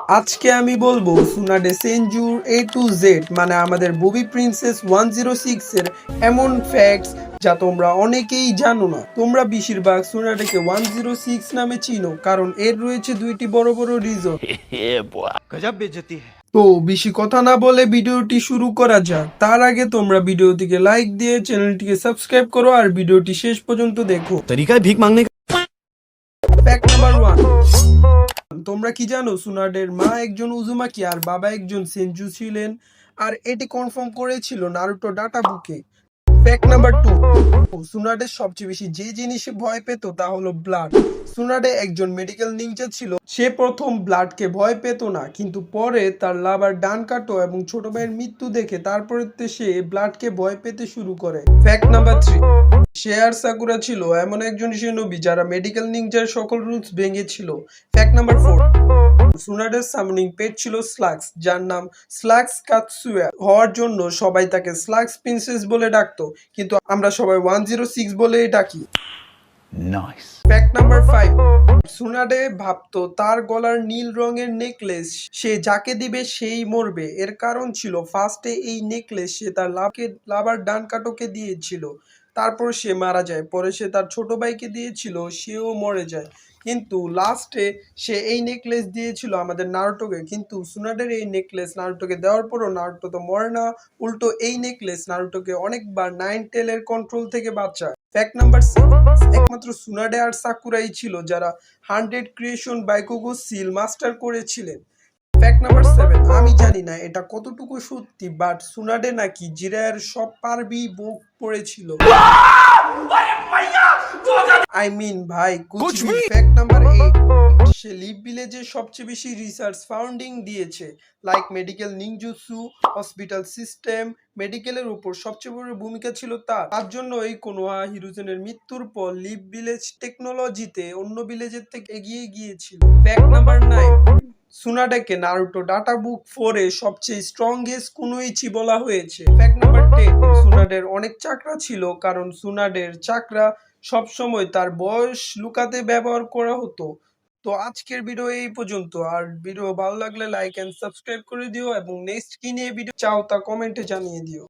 আজকে আমি বলবো সুনাডে সেনজুর এ টু জেড মানে আমাদের বুবি প্রিন্সেস 106 এর এমন ফ্যাক্টস যা তোমরা অনেকেই জানো না। তোমরা বেশিরভাগ সুনাডেকে 106 নামে চিনো কারণ এর রয়েছে দুইটি বড় বড় রিজন। गजब बेइज्जती है। তো বেশি কথা না বলে ভিডিওটি শুরু করা যাক। তার আগে তোমরা ভিডিওটিকে লাইক দিয়ে চ্যানেলটিকে সাবস্ক্রাইব করো আর ভিডিওটি শেষ পর্যন্ত দেখো। तरीका है भीख मांगने का। ফ্যাক্ট নাম্বার 1, তোমরা কি জানো সুনাডের মা একজন উজুমাকি আর বাবা একজন সেনজু ছিলেন, আর এটি কনফার্ম করেছিল নারুটো ডাটা বুকে। ফ্যাক্ট নাম্বার 2, সুনাডে সবচেয়ে বেশি যে জিনিসে ভয় পেত তা হলো ব্লাড। সুনাডে একজন মেডিকেল নিনজা ছিল। সে প্রথম ব্লাডকে ভয় পেত না, কিন্তু পরে তার লাভার ডান কাটো এবং ছোট ভাইয়ের মৃত্যু দেখে তারপরে সে ব্লাডকে ভয় পেতে শুরু করে। ফ্যাক্ট নাম্বার 3, শেয়ার সাকুরা ছিল এমন একজন শিনোবি যারা মেডিকেল নিনজার সকল রুলস ভেঙেছিল। ফ্যাক্ট নাম্বার 4, সুনাডের সামনিং পেট ছিল স্লাক্স, যার নাম স্লাক্স কাতসুয়া হওয়ার জন্য সবাই তাকে স্লাক্স প্রিন্সেস বলে ডাকতো, কিন্তু আমরা সবাই 106 বলেই ডাকি। नाइस। ফ্যাক্ট নাম্বার 5, সুনাডে ভাবতো তার গলার নীল রঙের নেকলেস সে যাকে দিবে সেই মরবে। এর কারণ ছিল ফার্স্টে এই নেকলেস সে তার লাভার ডান কাটোকে দিয়েছিল, তারপর সে মারা যায়। পরে সে তার ছোট ভাইকে দিয়েছিল, সেও মরে যায়। কিন্তু লাস্টে সে এই নেকলেস দিয়েছিল আমাদের নারুটোকে, কিন্তু সুনাডের এই নেকলেস নারুটোকে দেওয়ার পরও নারুটো তো মরে না, উল্টো এই নেকলেস নারুটোকে অনেকবার নাইন টেলের কন্ট্রোল থেকে বাঁচায়। ফ্যাক্ট নাম্বার 6, একমাত্র সুনাডে আর সাকুরাই ছিল যারা 100 ক্রিয়েশন বাইকুগো সিল মাস্টার করেছিলেন। ফ্যাক্ট নাম্বার 7, আমি জানি না এটা কতটুকু সত্যি, বাট সুনাডে নাকি জিরায়ের সব পারবি বুক পড়েছিল। আই মিন ভাই কুছ ভি। ফ্যাক্ট নাম্বার 8, সে লিভ ভিলেজে সবচেয়ে বেশি রিসার্চ ফাউন্ডিং দিয়েছে, লাইক মেডিকেল নিনজুৎসু, হসপিটাল সিস্টেম, মেডিকেলের উপর সবচেয়ে বড় ভূমিকা ছিল তার। তার জন্য এই কোনোয়া হিরোজেনের মৃত্যুর পর লিভ ভিলেজ টেকনোলজিতে অন্য ভিলেজের থেকে এগিয়ে গিয়েছিল। ফ্যাক্ট নাম্বার 9, সুনাডেকে নারুটো ডাটা বুক 4 এ সবচেয়ে স্ট্রংগেস্ট কুনোইচি বলা হয়েছে। ফ্যাক্ট নাম্বার 10, সুনাডের অনেক চাকরা ছিল কারণ সুনাডের চাকরা সবসময় তার বয়স লুকাতে ব্যবহার করা হতো। তো আজকের ভিডিও এই পর্যন্ত। আর ভিডিও ভালো লাগলে লাইক এন্ড সাবস্ক্রাইব করে দিও এবং নেক্সট কি নিয়ে ভিডিও চাও তা কমেন্টে জানিয়ে দিও।